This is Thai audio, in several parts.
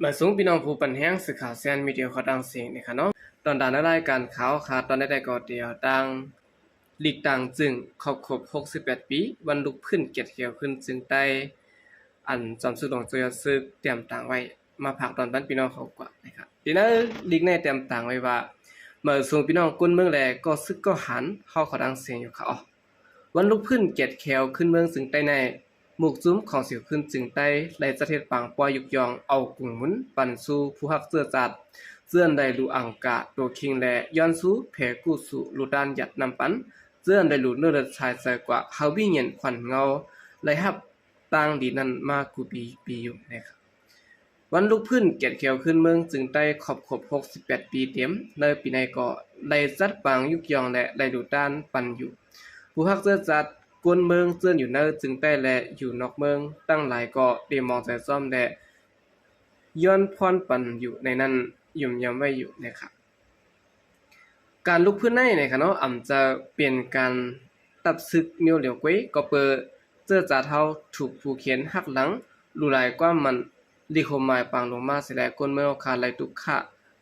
มาสูงพี่น้องผู้ปันแห้งสื่อข่าวเซียนมีเดียวเขาดังเสียงนี่ค่ะเนาะตอนด่านรายการข่าวค่ะตอนได้ก็เดียวดังลีกดังจึงครบ68ปีวันลุกขึ้นเกียรติเขียวขึ้นจึงได้อันจำสุดของตัวซึกเตรียมต่างไว้มาผักตอนบ้านพี่น้องเขากว่านะครับทีนั้นลีกในเตรียมต่างไว้ว่าเมื่อสูงพี่น้องกุ้นเมืองแลก็ซึกก็หันเข้าเขาดังเสียงอยู่ค่ะอ๋อวันลุกขึ้นเกียรติเขียวขึ้นเมืองจึงได้ในหมู่จุ้มของสิวขึ้นจึงได้ไล่จะเทศปางปอยยุกยองเอากุ่งหมุนปันสู่ผู้ฮักเสื้อจัดเสื่อนได้รูอังกะตัวคิงและย้อนสู่แผกู้สู่ลูดานหยัดนำปันเสื่อนได้รูเนื้อชายใส่กว่าเฮาบี้เงียนขวัญเงาไล่ฮับต่างดีนั้นมากกูปีอยู่นะครับวันลุกพื้นเกียรติเขียวขึ้นเมืองจึงได้ครบ68ปีเต็มในปีในก็ไล่จัดปางยุกยองและไล่ลูดานปันอยู่ผู้ฮักเสื้อจัดกวนเมืองเจื้อนอยู่เนอจึงได้และอยู่นอกเมืองตั้งหลายก็ได้มองใจซ่อมและย้อนพรปันอยู่ในนั้นยุ่มยำไว้อยู่นะครับการลุกพื้นในนะครับเนาะจะเปลี่ยนการตับซึกเมียวเหลียวกวยก็เปิดเจอจ่าเท่าถูกผู้เขียนหักหลังลู่หลายกว่ามันลิโคมายปางลงมาเสียแล้วกวนเมืองคาไหลตุกขะ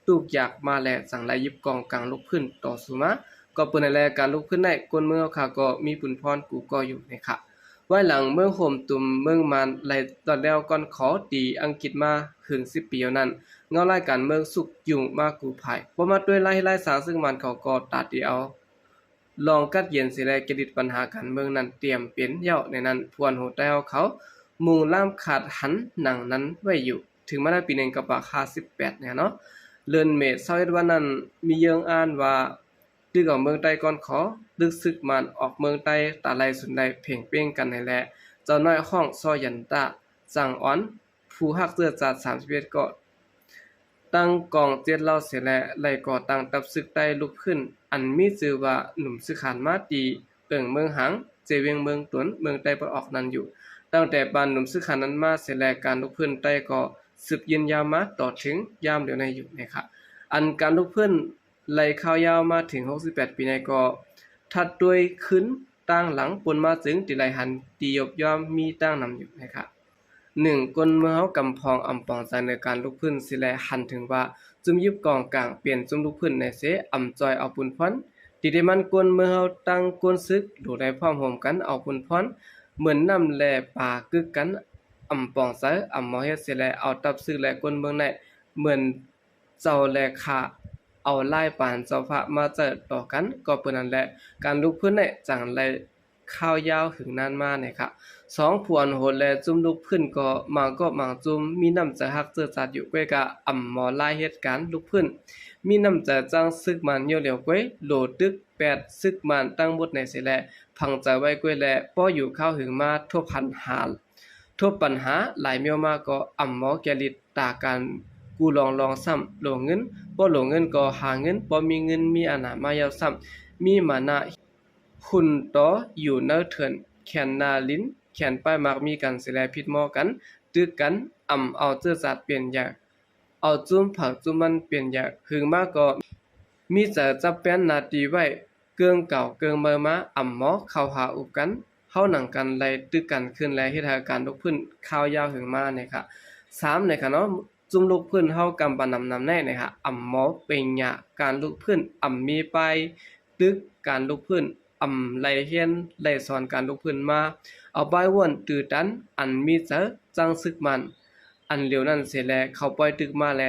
ตุกอยากมาแลสั่งไหลยิบกองกลางลุกพื้นต่อสู้มาก็เปิ้นนั่นแหละการลุกขึ้นได้กวนเมืองค่ะก็มีปุนพรกูก็อยู่นะครับไว้หลังเมืองโฮมตุ่มเมืองมานไหลตอนแล้วก่อนขอตีอังกฤษมาถึง10ปีนั้นเงารายการเมืองสุกยุ่งมากกูภายบ่มาด้วยไล่สางซึ่งมันเขาก็ตัดเดียวลองกัดเย็นสิแลกดิดปัญหาการเมืองนั้นเตรียมเป็นเหย้าในนั้นพวนโหแต้วเขามุงล่ามขาดหันหนังนั้นไว้อยู่ถึงมาได้ปี1กับปาก58เนี่ยเนาะเดือนเมษายนวันนั้นมีเยิงอ่านว่าดึกออกเมืองใต้ก่อนขอดึกซึกมันออกเมืองใต้ตาไลสุดใดเพ่งเป้งกันนั่นแหละเจ้าน้อยห้องซอยันตะจังอ้อนผู้ฮักเสื้อจัด31ก็ตั้งกองเจ็ดเล่าเสียและไล่ก่อตั้งตับซึกใต้ลุกขึ้นอันมีชื่อว่าหนุ่มซึกขานมาตีเปิงเมืองหังเจเวียงเมืองตวนเมืองใต้บ่ออกนั้นอยู่ตั้งแต่บ้านหนุ่มซึกขานนั้นมาเสียและการลุกขึ้นใต้ก็สืบยืนยาวมาต่อถึงยามเดี๋ยวในอยู่นะครับอันการลุกขึ้นไหลข้าวยาวมาถึง68ปีในก็ถัดด้วยขึ้นตั้งหลังปนมาถึงติไหลหันตียบยอมมีตั้งนำอยู่นะครับ1กลเมื่อเฮากำพองอำปองใจในการลุกขึ้นสิแลหันถึงว่าจุมยิบกองกลางเปลี่ยนจุมลุกขึ้นในเสอำจอยเอาปุนพรติได้มันกลเมื่อเฮาตั้งกลซึกดูได้พร้อมโฮมกันเอาปุนพรเหมือนน้ำแลป่ากึกกันอำปองใจอำหมอเฮ็ดสิแลเอาตับซึกและกลเมืองในเหมือนเจ้าแลขาเอาไล่ปานเจ้าพระมาเจอต่อกันก็เปิ้นนั่นแหละการลุกขึ้นเนี่ยจังไลข้าวยาวถึงนานมาเนี่ยครับ2ผวนโหดและจุ่มลุกขึ้นก็มางก็มางจุ่มมีน้ำใจฮักเจอจัดอยู่ก้วยกะอ่ำหมอลายเหตุการณ์ลุกขึ้นมีน้ำใจจังซึกมันเหี่ยวเหลียวก้วยโหลตึก8ซึกมันตั้งหมดในเสิแลพังใจไว้ก้วยและป้ออยู่เข้าถึงมาทบพันหาทบปัญหาหลายเมียวมาก็อ่ำหมอแกลิดตาการกูลองซ้ำโหลเงินบ่โหลเงินก็หาเงินบ่มีเงินมีอาณามายาวซ้ำมีมานะหุ่นต่ออยู่เนอเถินแขนนาลิ้นแขนป้ายมักมีกันสิแลผิดหม้อกันตึกกันเอาเจอจัดเปลี่ยนอยากเอาจุ้มผักจุ้มมันเปลี่ยนอยากหึงมาก็มีจะจับแป้นนาตีไว้เกืองเก่าเกืองเมอมาหมอเข้าหาอุบกันเฮาหนังกันไล่ตึกกันขึ้นและเฮ็ดให้การลุกพื้นข้าวยาวหึงมาเนี่ยค่ะ3เนี่ยค่ะเนาะจุ่มลุกพื้นเฮากำปานนำแน่เนี่ยค่ะหมอเป็นหยาการลุกพื้นมีไปตึกการลุกพื้นไล่เฮียนไล่สอนการลุกพื้นมาเอาใบว่นตื้อตันอันมีเจอจังซึกมันอันเหลียวนั้นเสียแลเขาปล่อยตึกมาแล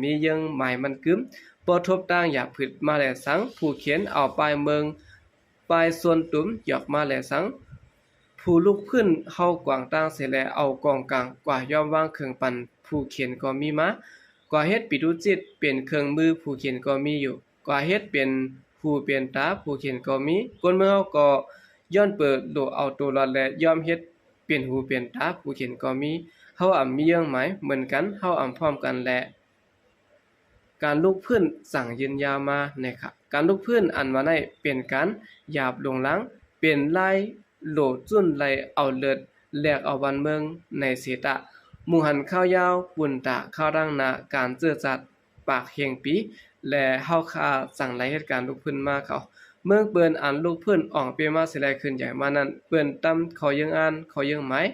มียังหมายมันกึมบ่ทบต่างอยากผึดมาแลสังผู้เขียนเอาปลายเมืองปลายส่วนตุ้มหยอกมาแลสังผู้ลุกพื้นเฮากวางต่างเสียแลเอากองกลางกว่ายอมวางเครื่องปั่นผู้เขียนก็มีมากว่าเฮ็ดปิดุจิตเป็นเครื่องมือผู้เขียนก็มีอยู่กว่าเฮ็ดเป็นผู้เปลี่ยนตาผู้เขียนก็มีคนเมื่อเฮาก็ย้อนเปิดโดเอาตัวรอดและยอมเฮ็ดเปลี่ยนหูเปลี่ยนตาผู้เขียนก็มีเฮามีเรื่องหมายเหมือนกันเฮาพร้อมกันและการลุกพื้นสั่งยืนยาวมานะครับการลุกพื้นอันว่าได้เป็นการหยาบลงหลังเป็นลายโหลจุ้นไหลเอาเลือดแลกเอาวันเมืองในเสตะหมู่หันข้าวยาวปุ่นตะข้าวดังนาการเจื้อจัดปากเฮียงปีและเฮาคาสั่งไหลเหตุการณ์ลุกพื้นมาเขาเมืองเปิ้นอันลุกพื้นอ่องเปียมาสิไหลขึ้นใหญ่มานั้นเปิ้นตำเขายังอ่านเขายังหมาย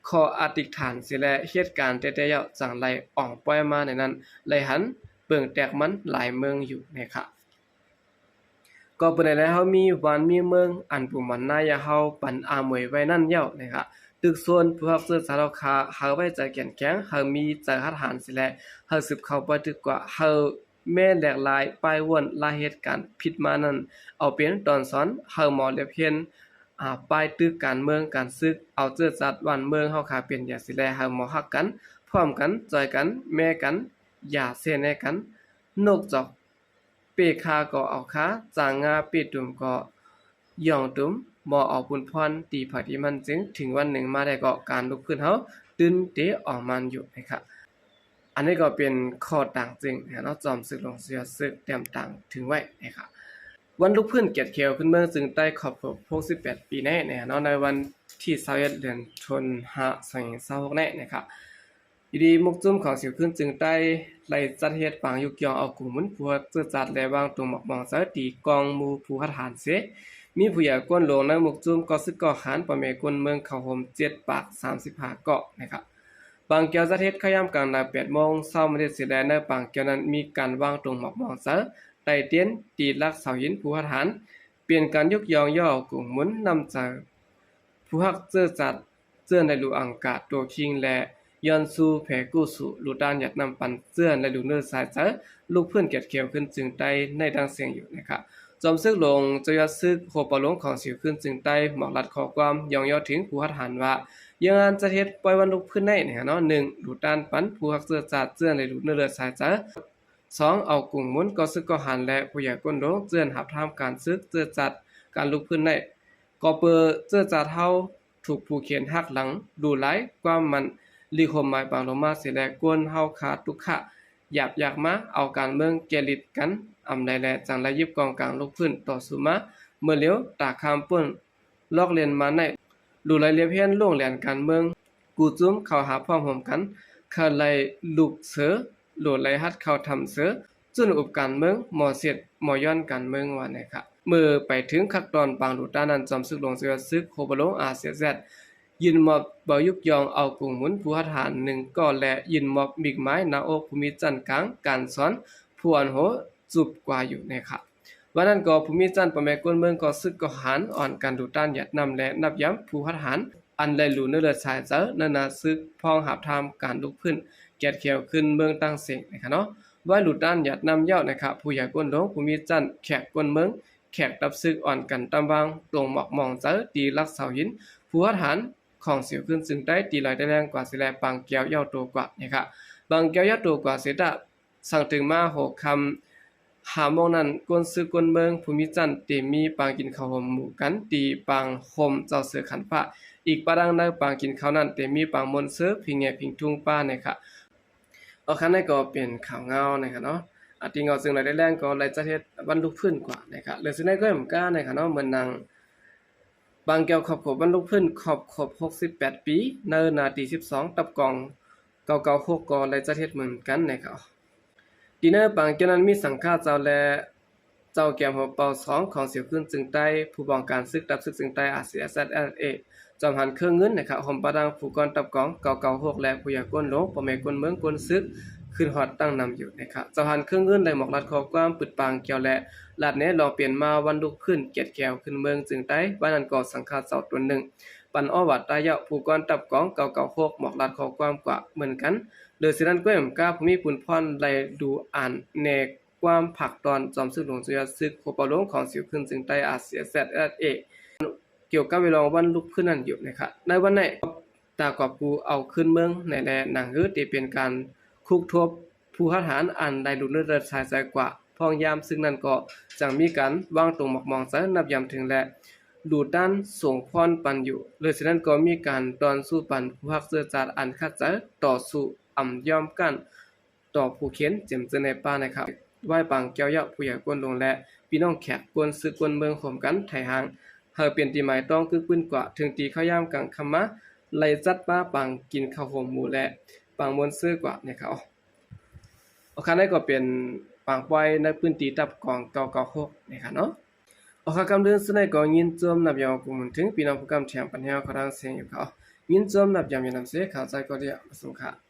ขออธิษฐานสิแลเหตุการณ์แต่ๆเยาจังไหลอ่องปล่อยมาในนั้นไหลหันเปิงแตกมันหลายเมืองอยู่นะครับก็เป็นได้เฮามีบ้านมีเมืองอันผู้มันน่ายาเฮาปันอามวยไว้นั่นเย้านะครับตึกส่วนผู้รับซื้อสารคาเฮาไว้ใจแก่นแข็งเฮามีใจหัดหารสิแลเฮาสืบเข้าบ่ถึกกว่าเฮาแม่แหลกหลายป้ายวนลายเหตุการณ์ผิดมานั้นเอาเป็นตอนสอนเฮาหมอเลียบเฮียนป้ายตึกการเมืองการศึกเอาเจอจัดวันเมืองเฮาขาเป็นอย่างสิแลเฮาหมอฮักกันพร้อมกันจอยกันแม่กันอย่าเสแนกันนกจอกเปคาก็เอาคาจางงาปิดตุ่มก็ย่องตุ่มบ่เอาบุญพรตีไผที่มันจึงถึงวันหนึ่งมาได้ก็การลุกขึ้นเฮาตื่นเตออกมันอยู่นะครับอันนี้ก็เป็นข้อต่างจริงเนาะจอมศึกลงเสือศึกเตรียมต่างถึงไว้นะครับวันลุกขึ้นเกียรติเขียวขึ้นเมืองจึงใต้ขอบ68ปีแน่เนาะในวันที่21เดือนธันวาคม2026แน่นะครับอยู่ดีมุกจุ้มของสิวขึ้นจึงใต้ไล่จัดเฮ็ดปางยุกยองเอากลุ่มมุนผัวเจือจัดและวางตรงหมอกมองซะตีกองหมู่ผู้คัดหารเสมีผู้ใหญ่ก้นหลวงในมุกจุ้มก็ซึกก่อหารประเมกวนเมืองเขาห่ม7ปาก35เกาะนะครับบางแก้วจัดเฮ็ดขย่ำกลางนา8โมงเช้ามื้อสิได้ในปางแก้วนั้นมีการวางตรงหมอกมองซะไต่เตียนตีลักเสาหินผู้คัดหารเปลี่ยนการยกยองย่อกลุ่มมุนนำจากผู้ฮักเจือจัดเจื้อในรูอังกาศตัวคิงและย้อนสู่แผกู้สู่ลูด้านหยัดนำปันเจื้อในรูเนื้อสายเจอลูกเพื่อนเกียดเขียวขึ้นจึงใต้ในดังเสียงอยู่นะครับจอมซึกลงจะยัดซึกโคปลงของสิวขึ้นจึงใต้หมอกลัดขอความยองย่อถึงผู้ฮัดหันว่ายังงานจะเฮ็ดปล่อยวันลุกขึ้นได้เนาะ1ลูด้านปันผู้ฮักเจื้อจัดเจื้อในรูเนื้อสายเจอ2เอากลุ่มมุนก็ซึกก็หันและผู้ใหญ่ก้นโดงเจื้อนหับทำการซึกเจื้อจัดการลุกขึ้นได้ก็เปอเจื้อจัดเฮาถูกผู้เขียนหักหลังดูหลายความมันลีคมหมายปางลงมาเสียแลกวนเฮาขาดทุกขะหยาบอยากมาเอาการเมืองเกลิดกันอำใดแลจังไดยิบกองกลางลุกขึ้นต่อสู้มาเมื่อเลี้ยวตาคามป่นลอกเลียนมาในดูไหลเลียบเฮียนล่วงแหลนการเมืองกูจุ้มเข้าหาพร้อมห่มกันคาไลลูกเสือโหลดไหลฮัดเข้าทำเสือจุนอุปการเมืองหมอเสียดหมอย้อนการเมืองว่านะครับเมื่อไปถึงคักตอนปางดูต้านั้นจอมซึกลงเสือซึกโคบลงอาเซียแซดยินมอบบ่ยุกยองเอากลุ่มหมุนผู้หัดหาร1ก่อและยินมอบมิกไม้นาอกภูมิจันทร์กลางการสอนผู้อันโหจุบกว่าอยู่นะครับวันนั้นก็ภูมิจันทร์ประแมกวนเมืองก็ซึกก็หันอ่อนการดูต้านหยัดนำและนับย้ำผู้หัดหารอันไลหลูเนื้อเลือดสายเจอนานาซึกพองหับทำการลุกขึ้นแกดเขียวขึ้นเมืองตั้งเสียงนะครับเนาะว่าหลุดด้านหยัดนำเย้านะครับผู้ใหญ่ก้นหลวงภูมิจันทร์แขกก้นเมืองแขกตับซึกอ่อนกันตำวางตรงหมอกมองเจอตีลักเสาหินผู้หัดหารของเสียวขึ้นซึ่งได้ตีลอยได้แรงกว่าสิแลปางแก้วเย้าโตกว่านะครับบางแก้วเย้าโตกว่าเสดะสั่งถึงมา6คำหาโมงนั้นกวนซื้อกวนเมืองภูมิจันทร์เตมีปางกินข้าวหอมหมู่กันตีปางคมเจ้าเสือขันฟ้าอีกปะดังได้ปางกินข้าวนั้นเตมีปางมนเสือพิงแงพิงทุ่งป้านะครับเอาคันนั้นก็เป็นข่าวเงานะครับเนาะติงเอาซึ่งได้แรงก็เลยจะเฮ็ดวันลุกขึ้นกว่านะครับเลยสิได้ก็เหมือนกันนะครับเนาะเหมือนนางบางแก้วขอบวันลุกขึ้นขอบ68ปีเนินนาที12ตับกอง996ก็เลยจะเฮ็ดเหมือนกันนะครับดีเนอร์บางแก้วนั้นมีสังฆาเจ้าและเจ้าแก้วหัวเป่า2ของเสียวขึ้นจึงใต้ผู้บองการศึกตับศึกจึงใต้อาเซียน ZLA จอมหันเครื่องเงินนะครับหอมปะดังผู้กอนตับกอง996และผู้ใหญ่ก้นหลวงประเมกวนเมืองกวนซึกขึ้นฮอดตั้งนำอยู่นะครับเจ้าหันเครื่องเงินได้หมอกลัดขอความปึดปางเกี่ยวและลาดแน่ลองเปลี่ยนมาวันลุกขึ้นเกียรติแก้วขึ้นเมืองจึงใต้บ้านนั้นก็สังฆาเจ้าตัวหนึ่งปันอ้อวัดตายะผู้กอนตับกอง996หมอกลัดขอความกว่าเหมือนกันโดยสินั้นก็เหมือนกับผู้มีปุนพรไล่ดูอ่านแนกความผักตอนจอมซึกหลวงสุยซึกโคปะหลวงของสิวขึ้นจึงใต้อาเซียน ZLA เกี่ยวกับเวลาวันลุกขึ้นนั้นอยู่นะครับในวันไหนตากอบกูเอาขึ้นเมืองในแลหนังฮือที่เป็นการคุกทบผู้หัดหารอันได้ดูเลือดชายใจกว่าพองยามซึ่งนั้นก็จังมีการวางตรงหมอกมองซะนับยามถึงและดูด้านส่งพรปันอยู่เลยฉะนั้นก็มีการตอนสู้ปันผู้ฮักเสื้อจาดอันคัดใจต่อสู้ยอมกันต่อผู้เขียนเจ็มเจในป่านะครับไหว้ปังแก้วเยาะผู้ใหญ่กวนลงและพี่น้องแขกกวนซื้อกวนเมืองข่มกันไถหางเฮาเปลี่ยนตีหมายต้องคือปืนกว่าถึงตีเข้ายามกลางคำมะไล่จัดป้าปังกินข้าวหอมหมูและปังมวนซื้อกว่านะครับเอาคันได้ก็เป็นปังปล่อยในพื้นที่ตับกอง996นะครับเนาะเอาคำเดินซึ่งได้ก็ยินจมนับยาวกุมถึงพี่น้องผู้กำแถมปัญญาเขาทางเสียงอยู่เขา民众那表面那些ข่าวใจก็เดียวสงค่ะ